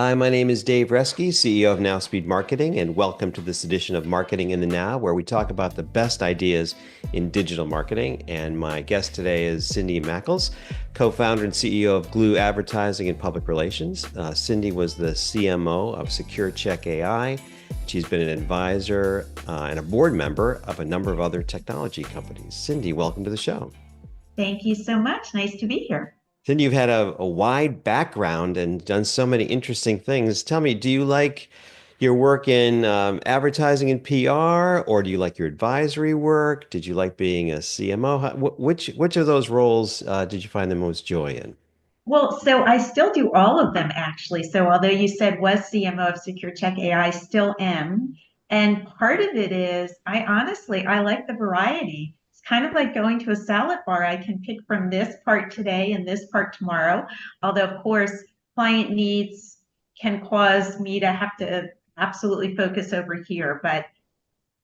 Hi, my name is Dave Reski, CEO of Now Speed Marketing, and welcome to this edition of Marketing in the Now, where we talk about the best ideas in digital marketing. And my guest today is Cindy Machles, co-founder and CEO of Glue Advertising and Public Relations. Cindy was the CMO of Secure Check AI. She's been an advisor and a board member of a number of other technology companies. Cindy, welcome to the show. Thank you so much. Nice to be here. Cindy, you've had a wide background and done so many interesting things. Tell me, do you like your work in advertising and PR, or do you like your advisory work? Did you like being a CMO? Which of those roles did you find the most joy in? Well, so I still do all of them actually. So although you said was CMO of Secure Check AI, I still am. And part of it is I like the variety. It's kind of like going to a salad bar. I can pick from this part today and this part tomorrow. Although of course, client needs can cause me to have to absolutely focus over here. But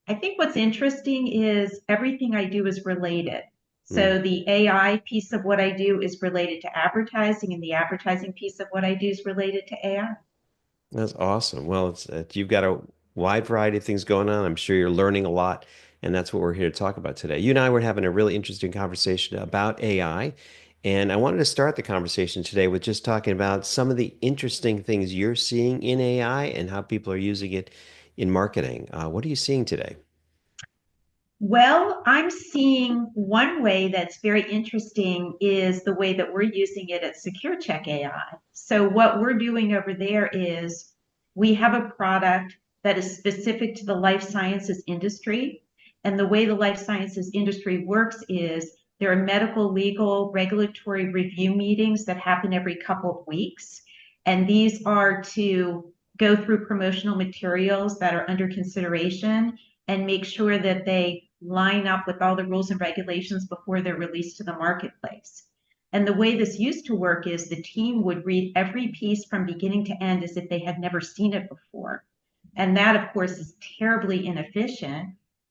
I think what's interesting is everything I do is related. Hmm. So the AI piece of what I do is related to advertising, and the advertising piece of what I do is related to AI. That's awesome. Well, you've got a wide variety of things going on. I'm sure you're learning a lot, and that's what we're here to talk about today. You and I were having a really interesting conversation about AI, and I wanted to start the conversation today with just talking about some of the interesting things you're seeing in AI and how people are using it in marketing. What are you seeing today? Well, I'm seeing one way that's very interesting is the way that we're using it at Secure Check AI. So what we're doing over there is we have a product that is specific to the life sciences industry. And the way the life sciences industry works is there are medical, legal, regulatory review meetings that happen every couple of weeks. And these are to go through promotional materials that are under consideration and make sure that they line up with all the rules and regulations before they're released to the marketplace. And the way this used to work is the team would read every piece from beginning to end as if they had never seen it before. And that, of course, is terribly inefficient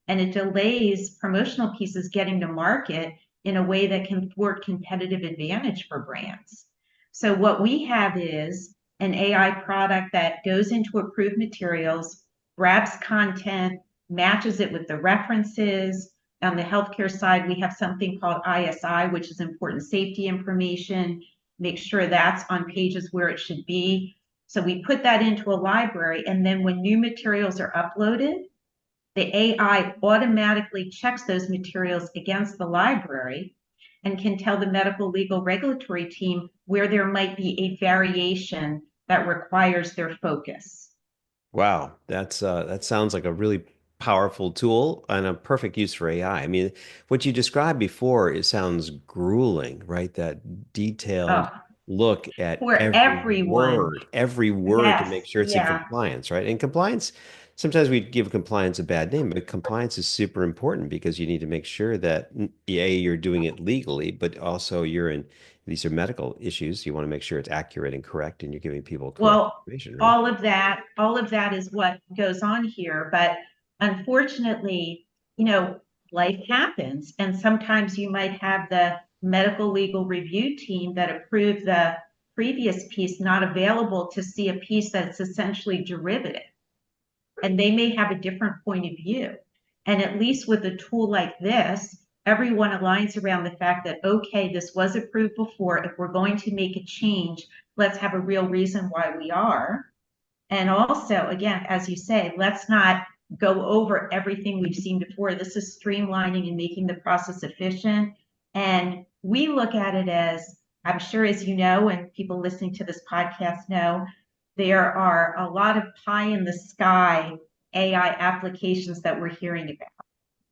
and it delays promotional pieces getting to market in a way that can thwart competitive advantage for brands. So, what we have is an AI product that goes into approved materials, grabs content, matches it with the references. On the healthcare side, we have something called ISI, which is important safety information. Make sure that's on pages where it should be. So we put that into a library, and then when new materials are uploaded, the AI automatically checks those materials against the library and can tell the medical, legal, regulatory team where there might be a variation that requires their focus. Wow, that sounds like a really powerful tool and a perfect use for AI. I mean, what you described before, it sounds grueling, right? That detailed Oh, look at for everyone. every word to Yes, make sure it's in yeah. compliance, right? And compliance, sometimes we give compliance a bad name, but compliance is super important because you need to make sure that A, you're doing it legally, but also these are medical issues. You want to make sure it's accurate and correct, and you're giving people correct Well, information, right? all of that is what goes on here. But unfortunately, you know, life happens. And sometimes you might have the medical legal review team that approved the previous piece not available to see a piece that's essentially derivative. And they may have a different point of view. And at least with a tool like this, everyone aligns around the fact that, okay, this was approved before. If we're going to make a change, let's have a real reason why we are. And also, again, as you say, let's not go over everything we've seen before. This is streamlining and making the process efficient. And we look at it as, I'm sure as you know, and people listening to this podcast know, there are a lot of pie in the sky AI applications that we're hearing about.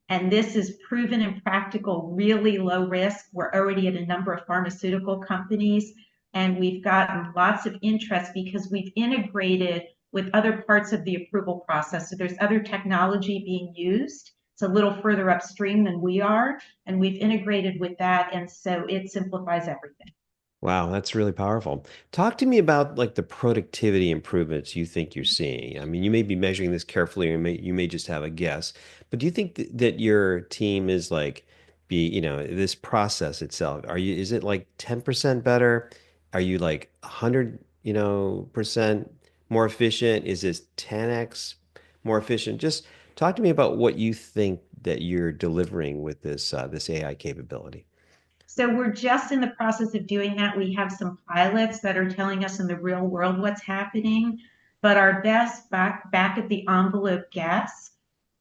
And this is proven and practical, really low risk. We're already at a number of pharmaceutical companies, and we've gotten lots of interest because we've integrated with other parts of the approval process. So there's other technology being used. It's a little further upstream than we are, and we've integrated with that. And so it simplifies everything. Wow, that's really powerful. Talk to me about like the productivity improvements you think you're seeing. I mean, you may be measuring this carefully, or you may just have a guess, but do you think that your team is like this process itself, is it like 10% better? Are you like 100, percent? more efficient? Is this 10x more efficient? Just talk to me about what you think that you're delivering with this AI capability. So we're just in the process of doing that. We have some pilots that are telling us in the real world what's happening, but our best back at the envelope guess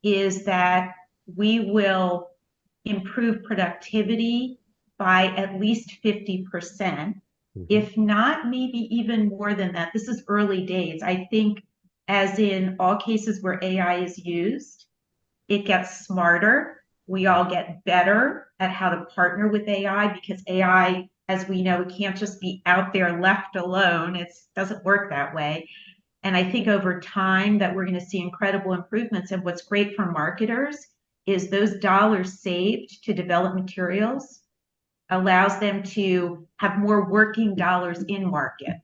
is that we will improve productivity by at least 50%, Hmm. if not maybe even more than that. This is early days. I think, as in all cases where AI is used, it gets smarter. We all get better at how to partner with AI because AI, as we know, it can't just be out there left alone. It doesn't work that way. And I think over time that we're going to see incredible improvements. And what's great for marketers is those dollars saved to develop materials allows them to have more working dollars in market.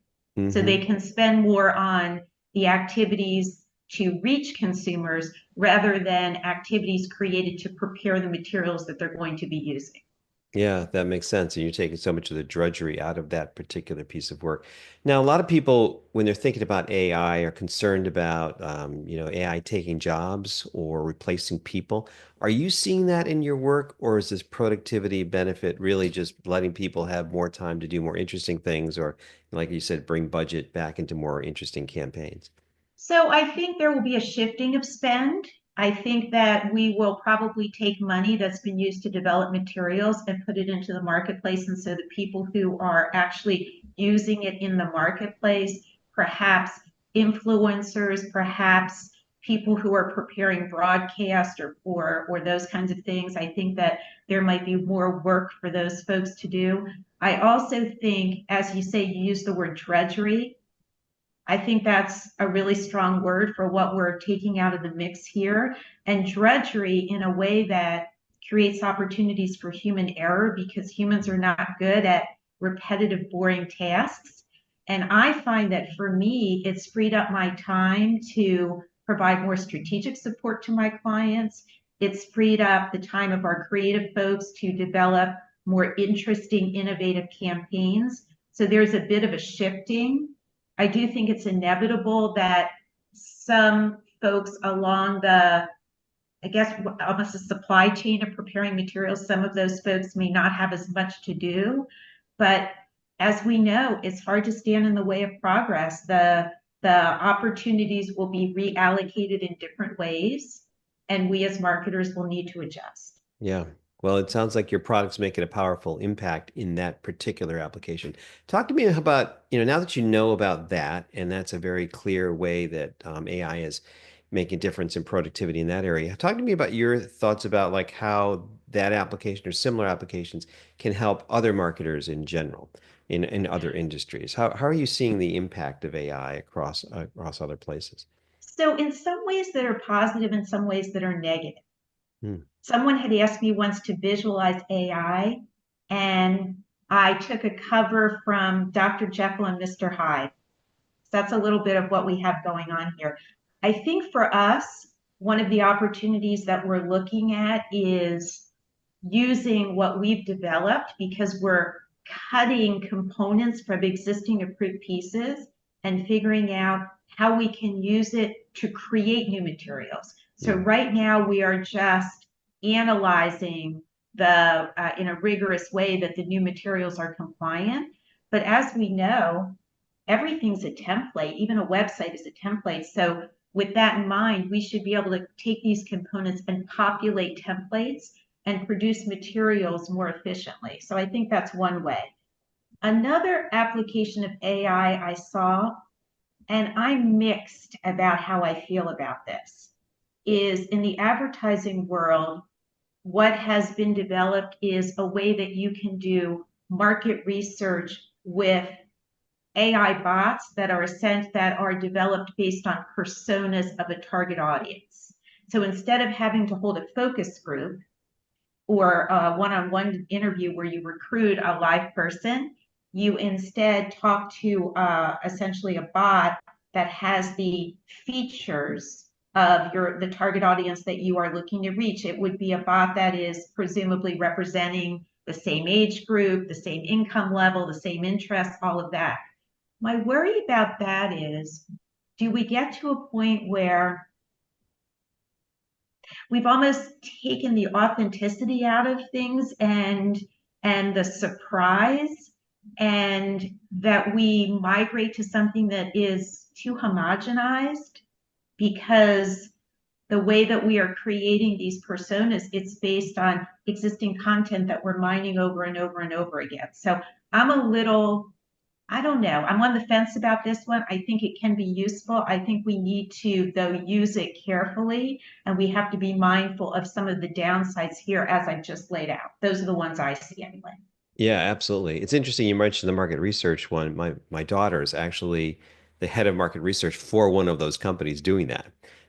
So they Hmm. can spend more on the activities to reach consumers rather than activities created to prepare the materials that they're going to be using. Yeah, that makes sense. And you're taking so much of the drudgery out of that particular piece of work. Now, a lot of people, when they're thinking about AI, are concerned about, AI taking jobs or replacing people. Are you seeing that in your work, or is this productivity benefit really just letting people have more time to do more interesting things, or, like you said, bring budget back into more interesting campaigns? So I think there will be a shifting of spend. I think that we will probably take money that's been used to develop materials and put it into the marketplace. And so the people who are actually using it in the marketplace, perhaps influencers, perhaps people who are preparing broadcast or those kinds of things, I think that there might be more work for those folks to do. I also think, as you say, you use the word drudgery. I think that's a really strong word for what we're taking out of the mix here. And drudgery in a way that creates opportunities for human error because humans are not good at repetitive, boring tasks. And I find that for me, it's freed up my time to provide more strategic support to my clients. It's freed up the time of our creative folks to develop more interesting, innovative campaigns. So there's a bit of a shifting. I do think it's inevitable that some folks along I guess, almost a supply chain of preparing materials, some of those folks may not have as much to do. But as we know, it's hard to stand in the way of progress. The opportunities will be reallocated in different ways, and we as marketers will need to adjust. Yeah. Well, it sounds like your product's making a powerful impact in that particular application. Talk to me about, now that you know about that, and that's a very clear way that AI is making a difference in productivity in that area. Talk to me about your thoughts about like how that application or similar applications can help other marketers in general in other industries. How are you seeing the impact of AI across other places? So, in some ways that are positive, in some ways that are negative. Hmm. Someone had asked me once to visualize AI, and I took a cover from Dr. Jekyll and Mr. Hyde. So that's a little bit of what we have going on here. I think for us, one of the opportunities that we're looking at is using what we've developed because we're cutting components from existing approved pieces and figuring out how we can use it to create new materials. So Hmm. right now we are just analyzing the in a rigorous way that the new materials are compliant. But as we know, everything's a template. Even a website is a template. So with that in mind, we should be able to take these components and populate templates and produce materials more efficiently. So I think that's one way. Another application of AI I saw, and I'm mixed about how I feel about this, is in the advertising world, what has been developed is a way that you can do market research with AI bots that are developed based on personas of a target audience. So instead of having to hold a focus group or a one-on-one interview where you recruit a live person, you instead talk to essentially a bot that has the features of the target audience that you are looking to reach. It would be a bot that is presumably representing the same age group, the same income level, the same interests, all of that. My worry about that is do we get to a point where we've almost taken the authenticity out of things and the surprise, and that we migrate to something that is too homogenized because the way that we are creating these personas, it's based on existing content that we're mining over and over and over again. So I'm a little, I don't know. I'm on the fence about this one. I think it can be useful. I think we need to, though, use it carefully, and we have to be mindful of some of the downsides here as I just laid out. Those are the ones I see anyway. Yeah, absolutely. It's interesting you mentioned the market research one. My daughter is actually the head of market research for one of those companies doing that.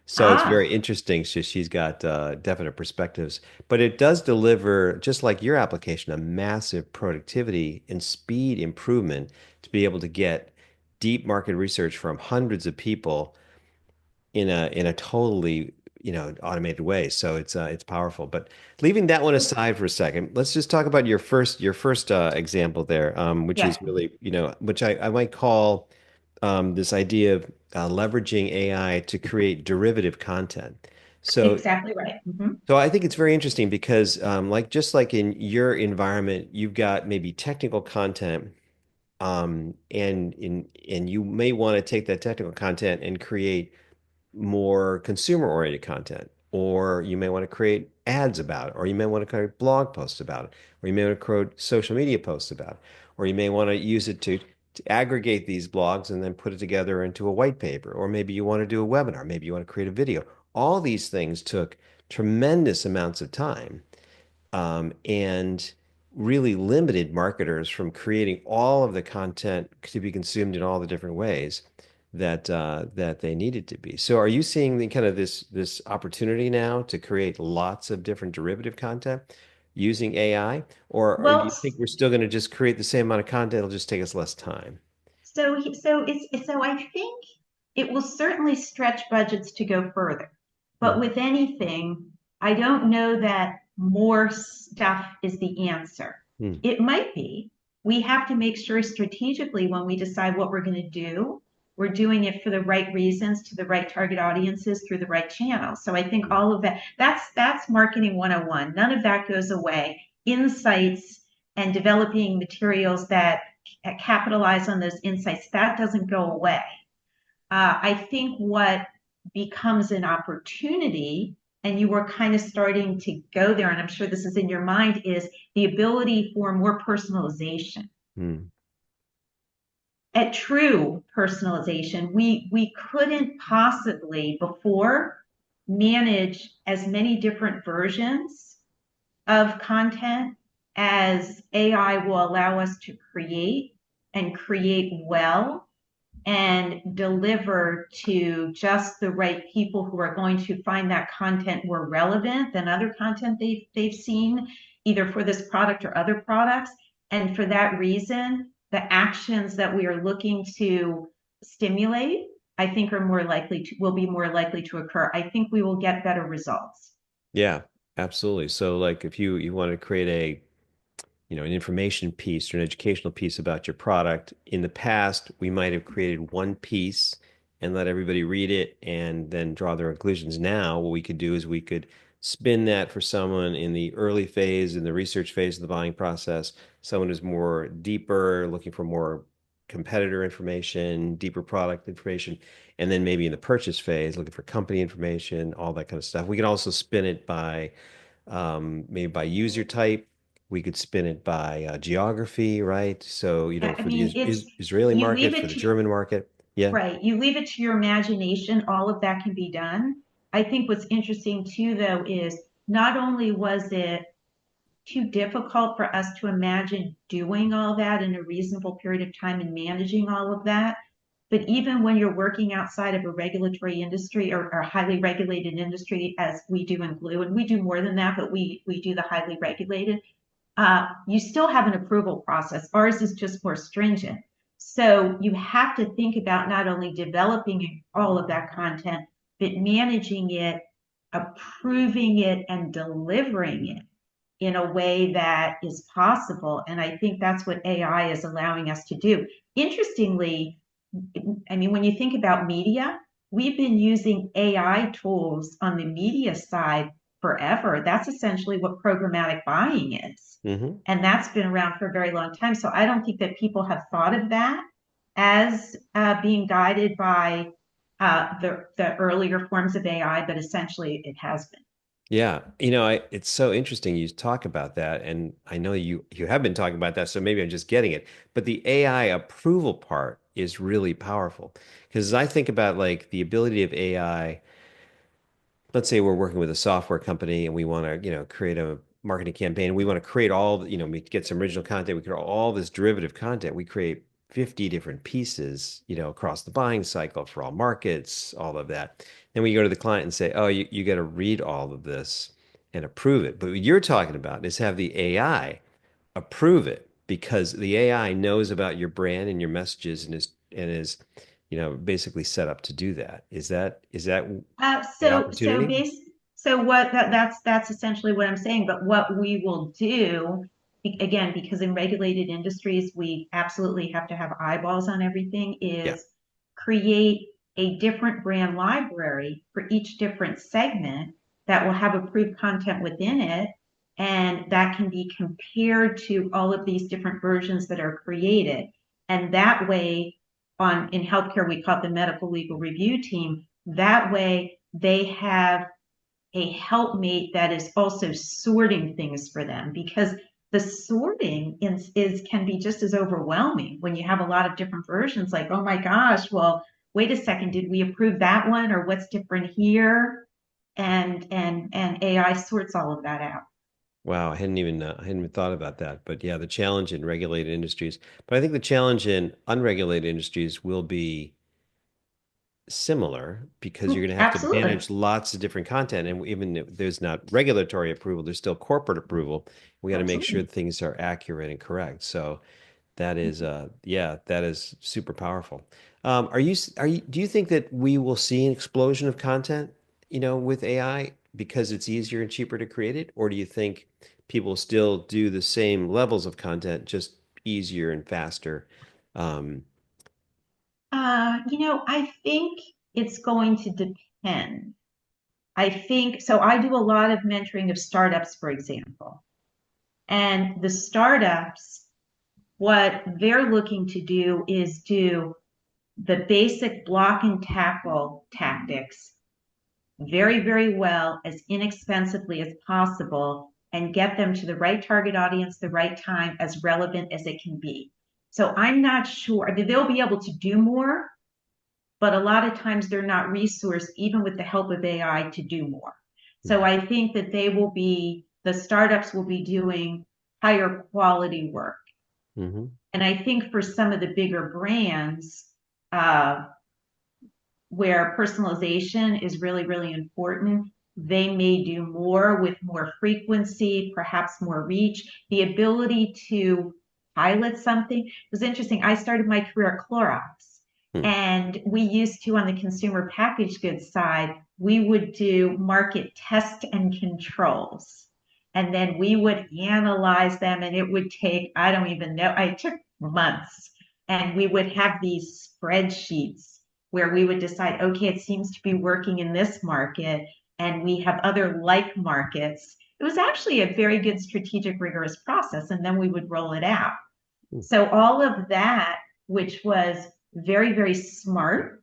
So it's very Ah, interesting. She's got definite perspectives, but it does deliver, just like your application, a massive productivity and speed improvement to be able to get deep market research from hundreds of people in a totally automated way. So it's powerful. But leaving that one aside for a second, let's just talk about your first example there, which is yeah, really which I might call this idea of leveraging AI to create derivative content. So exactly right. so I think it's very interesting because like just like in your environment, you've got maybe technical content. And you may want to take that technical content and create more consumer-oriented content, or you may want to create ads about it, or you may want to create blog posts about it, or you may want to create social media posts about it, or you may want to use it to aggregate these blogs and then put it together into a white paper, or maybe you want to do a webinar, maybe you want to create a video. All these things took tremendous amounts of time and really limited marketers from creating all of the content to be consumed in all the different ways that they needed to be. So, are you seeing the kind of this opportunity now to create lots of different derivative content using AI, or do Well, you think we're still going to just create the same amount of content? It'll just take us less time. so I think it will certainly stretch budgets to go further. But Hmm. with anything, I don't know that more stuff is the answer. Hmm. It might be. We have to make sure strategically when we decide what we're going to do, we're doing it for the right reasons to the right target audiences through the right channels. So I think all of that, that's marketing 101. None of that goes away. Insights and developing materials that capitalize on those insights, that doesn't go away. I think what becomes an opportunity, and you were kind of starting to go there, and I'm sure this is in your mind, is the ability for more personalization. Hmm. At true personalization, we couldn't possibly before manage as many different versions of content as AI will allow us to create and create well and deliver to just the right people who are going to find that content more relevant than other content they've seen, either for this product or other products. And for that reason, the actions that we are looking to stimulate, I think are more likely to will be more likely to occur. I think we will get better results. Yeah, absolutely. So, like, if you want to create an information piece or an educational piece about your product. In the past, we might have created one piece and let everybody read it and then draw their conclusions. Now, what we could do is we could spin that for someone in the early phase, in the research phase of the buying process, someone who's more deeper, looking for more competitor information, deeper product information, and then maybe in the purchase phase, looking for company information, all that kind of stuff. We can also spin it by maybe by user type. We could spin it by geography, right? So, I for the mean, it's Israeli you market, leave for it the to German market. Yeah. right. You leave it to your imagination. All of that can be done. I think what's interesting too, though, is not only was it too difficult for us to imagine doing all that in a reasonable period of time and managing all of that, but even when you're working outside of a regulatory industry or highly regulated industry, as we do in Glue, and we do more than that, but we do the highly regulated, you still have an approval process. Ours is just more stringent. So you have to think about not only developing all of that content, but managing it, approving it, and delivering it in a way that is possible. And I think that's what AI is allowing us to do. Interestingly, I mean, when you think about media, we've been using AI tools on the media side forever. That's essentially what programmatic buying is. Hmm. And that's been around for a very long time. So I don't think that people have thought of that as being guided by the earlier forms of AI, but essentially it has been. Yeah, it's so interesting you talk about that, and I know you have been talking about that, so maybe I'm just getting it. But the AI approval part is really powerful because as I think about like the ability of AI, let's say we're working with a software company and we want to, create a marketing campaign. We want to create we get some original content. We create all this derivative content. We create 50 different pieces, across the buying cycle for all markets, all of that. Then we go to the client and say, oh, you got to read all of this and approve it. But what you're talking about is have the AI approve it because the AI knows about your brand and your messages and is basically set up to do that. Is that Uh, the so so opportunity? base so what that's essentially what I'm saying. But what we will do, again, because in regulated industries we absolutely have to have eyeballs on everything, Yeah. is create a different brand library for each different segment that will have approved content within it, and that can be compared to all of these different versions that are created. And that way, on in healthcare we call it the medical legal review team, that way they have a helpmate that is also sorting things for them, because the sorting is can be just as overwhelming when you have a lot of different versions, like, oh my gosh, well, wait a second, did we approve that one, or what's different here? And AI sorts all of that out. Wow, I hadn't even thought about that. But yeah, the challenge in regulated industries. But I think the challenge in unregulated industries will be similar because you're going to have to Absolutely. manage lots of different content. And even if there's not regulatory approval, there's still corporate approval. We got to make sure Absolutely. things are accurate and correct. So that is, yeah, that is super powerful. Do you think that we will see an explosion of content, with AI because it's easier and cheaper to create it? Or do you think people still do the same levels of content, just easier and faster? Um, I think it's going to depend. I think so. I do a lot of mentoring of startups, for example, and the startups, what they're looking to do is do the basic block and tackle tactics very, very well, as inexpensively as possible, and get them to the right target audience, the right time, as relevant as it can be. So I'm not sure. I mean, they'll be able to do more, but a lot of times they're not resourced, even with the help of AI, to do more. So I think that the startups will be doing higher quality work. mhm. And I think for some of the bigger brands, uh, where personalization is really, really important, they may do more with more frequency, perhaps more reach. The ability to pilot something. It was interesting. I started my career at Clorox, Hmm. and we used to, on the consumer packaged goods side, we would do market test and controls. And then we would analyze them, and it would take, I don't even know, it took months. And we would have these spreadsheets where we would decide, okay, it seems to be working in this market, and we have other like markets. It was actually a very good strategic, rigorous process, and then we would roll it out. So all of that, which was very, very smart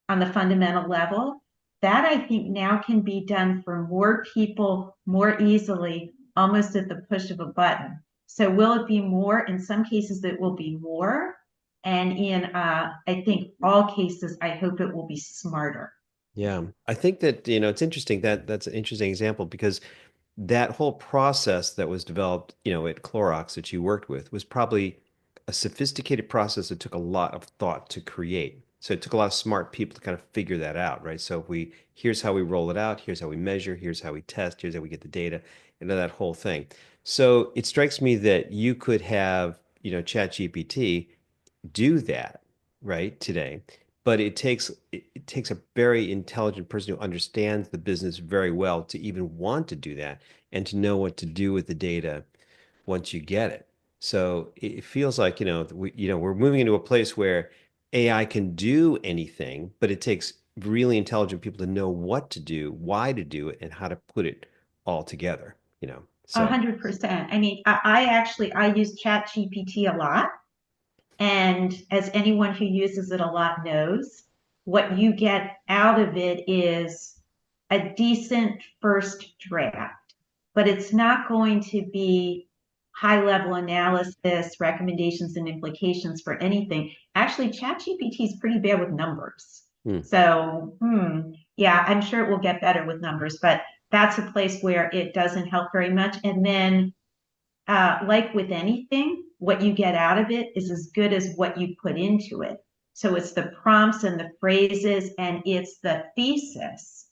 on the fundamental level, that I think now can be done for more people more easily, almost at the push of a button. So will it be more? In some cases, it will be more. And in, I think, all cases, I hope it will be smarter. Yeah, I think that, it's interesting that that's an interesting example because that whole process that was developed, at Clorox that you worked with was probably a sophisticated process that took a lot of thought to create. So it took a lot of smart people to kind of figure that out, right? So here's how we roll it out, here's how we measure, here's how we test, here's how we get the data, that whole thing. So it strikes me that you could have, ChatGPT do that right today, but it takes a very intelligent person who understands the business very well to even want to do that and to know what to do with the data once you get it. So it feels like, we're moving into a place where AI can do anything, but it takes really intelligent people to know what to do, why to do it, and how to put it all together, you know. A So, 100%. I mean, I actually I use Chat GPT a lot. And as anyone who uses it a lot knows, what you get out of it is a decent first draft, but it's not going to be high level analysis, recommendations, and implications for anything. Actually, ChatGPT is pretty bad with numbers. hmm, So, yeah, I'm sure it will get better with numbers, but that's a place where it doesn't help very much. And then like with anything, what you get out of it is as good as what you put into it. So it's the prompts and the phrases and it's the thesis.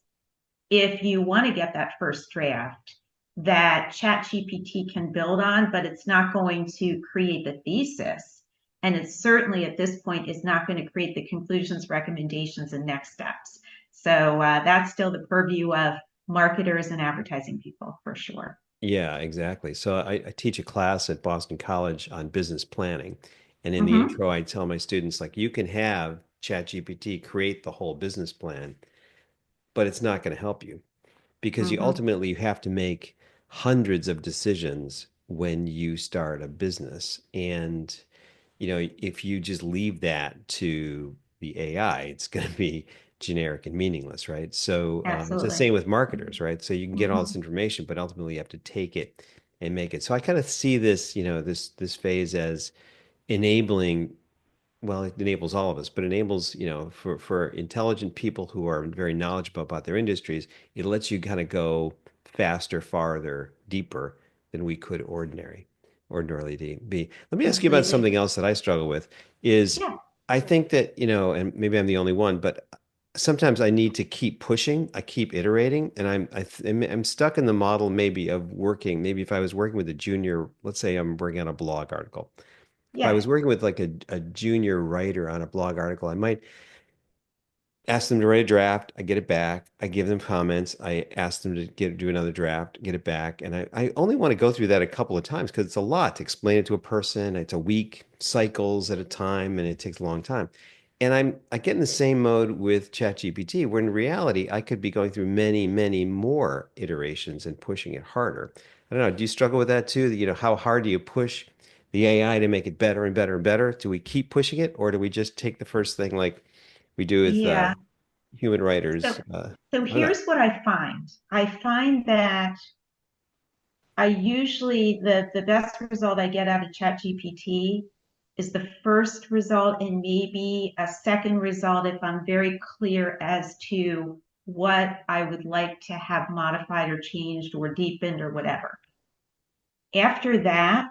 If you want to get that first draft that ChatGPT can build on, but it's not going to create the thesis. And it certainly at this point is not going to create the conclusions, recommendations, and next steps. So that's still the purview of marketers and advertising people for sure. yeah, exactly. So I teach a class at Boston College on business planning. And in the Mm-hmm. intro, I tell my students, like, you can have ChatGPT create the whole business plan, but it's not going to help you because Mm-hmm. ultimately you have to make hundreds of decisions when you start a business. And if you just leave that to the AI, it's going to be generic and meaningless, right? So it's the Absolutely. same with marketers, right? So you can get all Mm-hmm. this information, but ultimately you have to take it and make it. So I kind of see this, this phase as enabling, well, it enables all of us, but enables, for intelligent people who are very knowledgeable about their industries, it lets you kind of go faster, farther, deeper than we could ordinarily be. Let me ask you about Completely. something else that I struggle with is Yeah. I think that, and maybe I'm the only one, but sometimes I need to keep pushing, I keep iterating, and I'm stuck in the model maybe of working, maybe if I was working with a junior, let's say I'm working on a blog article, if I Yeah. was working with like a junior writer on a blog article, I might ask them to write a draft. I get it back. I give them comments. I ask them to do another draft, get it back. And I only want to go through that a couple of times because it's a lot to explain it to a person. It's a week, cycles at a time, and it takes a long time. And I get in the same mode with ChatGPT, where in reality, I could be going through many, many more iterations and pushing it harder. I don't know. Do you struggle with that too? How hard do you push the AI to make it better and better and better? Do we keep pushing it, or do we just take the first thing like we do with Yeah. human So, writers? so I don't know. here's what I find. I find that I usually the best result I get out of ChatGPT is the first result and maybe a second result if I'm very clear as to what I would like to have modified or changed or deepened or whatever. After that,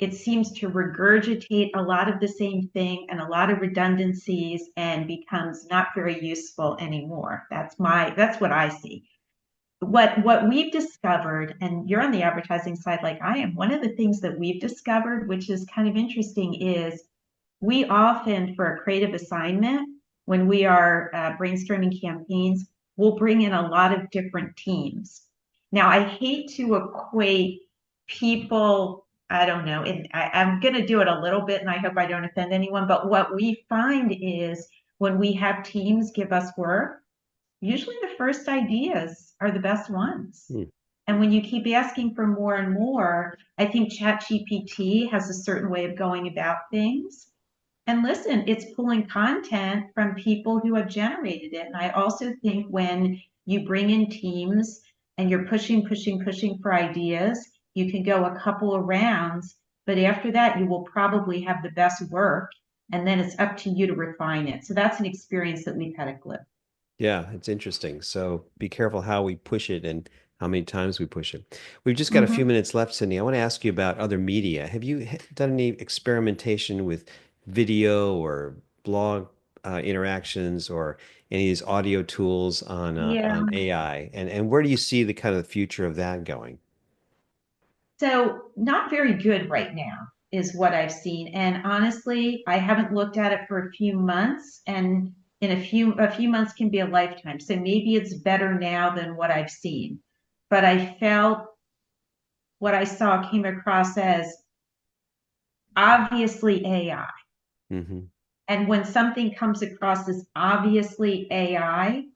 it seems to regurgitate a lot of the same thing and a lot of redundancies and becomes not very useful anymore. That's what I see. What we've discovered, and you're on the advertising side like I am, one of the things that we've discovered, which is kind of interesting, is we often, for a creative assignment, when we are brainstorming campaigns, we'll bring in a lot of different teams. Now, I hate to equate people, I don't know, and I'm going to do it a little bit, and I hope I don't offend anyone, but what we find is when we have teams give us work, usually the first ideas are the best ones. Hmm. And when you keep asking for more and more, I think ChatGPT has a certain way of going about things. And listen, it's pulling content from people who have generated it. And I also think when you bring in teams and you're pushing, pushing, pushing for ideas, you can go a couple of rounds, but after that, you will probably have the best work. And then it's up to you to refine it. So that's an experience that we've had at Glib. Yeah, it's interesting. So be careful how we push it and how many times we push it. We've just got a few Mm-hmm. minutes left, Cindy. I want to ask you about other media. Have you done any experimentation with video or blog interactions or any of these audio tools Yeah. on AI? And where do you see the kind of future of that going? So not very good right now is what I've seen. And honestly, I haven't looked at it for a few months and in a few months can be a lifetime. So maybe it's better now than what I've seen. But I felt what I saw came across as obviously AI. Hmm. And when something comes across as obviously I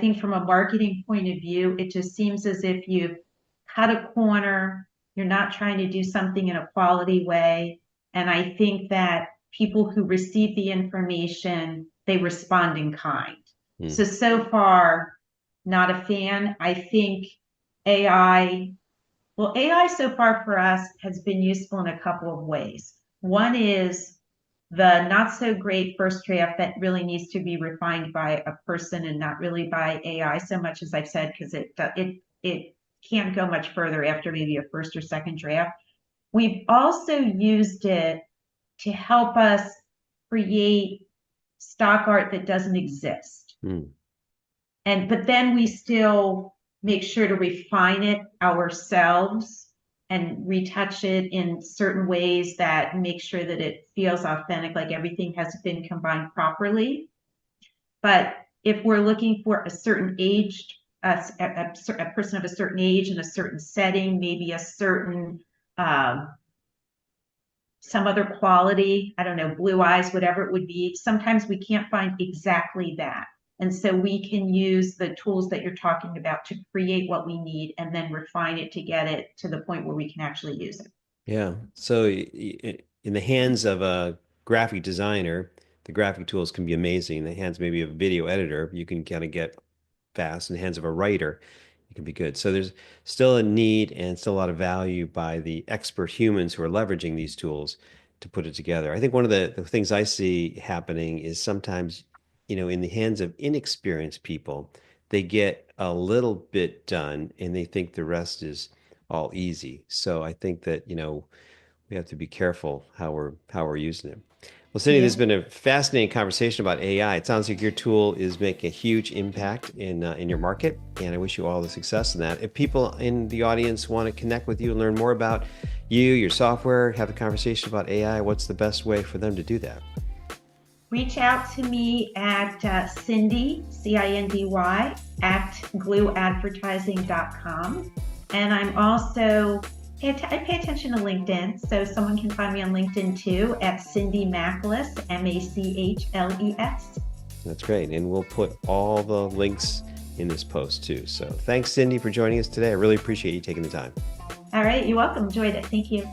think from a marketing point of view, it just seems as if you've cut a corner, you're not trying to do something in a quality way. And I think that people who receive the information, they respond in kind. Hmm. So far, not a fan. I think AI, well, AI so far for us has been useful in a couple of ways. One is the not so great first draft that really needs to be refined by a person and not really by AI so much as I've said, because it can't go much further after maybe a first or second draft. We've also used it to help us create stock art that doesn't exist. Hmm. But then we still make sure to refine it ourselves and retouch it in certain ways that make sure that it feels authentic, like everything has been combined properly. But if we're looking for a certain age, a person of a certain age in a certain setting, maybe a certain um, some other quality, I don't know, blue eyes, whatever it would be, sometimes we can't find exactly that. And so we can use the tools that you're talking about to create what we need and then refine it to get it to the point where we can actually use it. Yeah. So in the hands of a graphic designer, the graphic tools can be amazing. In the hands maybe of a video editor, you can kind of get fast. In the hands of a writer, it can be good. So there's still a need and still a lot of value by the expert humans who are leveraging these tools to put it together. I think one of the things I see happening is sometimes, in the hands of inexperienced people, they get a little bit done and they think the rest is all easy. So I think that, we have to be careful how we're using it. Well, Cindy, this Yeah. has been a fascinating conversation about AI. It sounds like your tool is making a huge impact in your market, and I wish you all the success in that. If people in the audience want to connect with you and learn more about you, your software, have a conversation about AI, what's the best way for them to do that? Reach out to me at Cindy, CINDY, at glueadvertising.com. And I'm also, I pay attention to LinkedIn, so someone can find me on LinkedIn too at Cindy Machles, Machles. That's great. And we'll put all the links in this post too. So thanks, Cindy, for joining us today. I really appreciate you taking the time. All right, you're welcome. Enjoyed it. Thank you.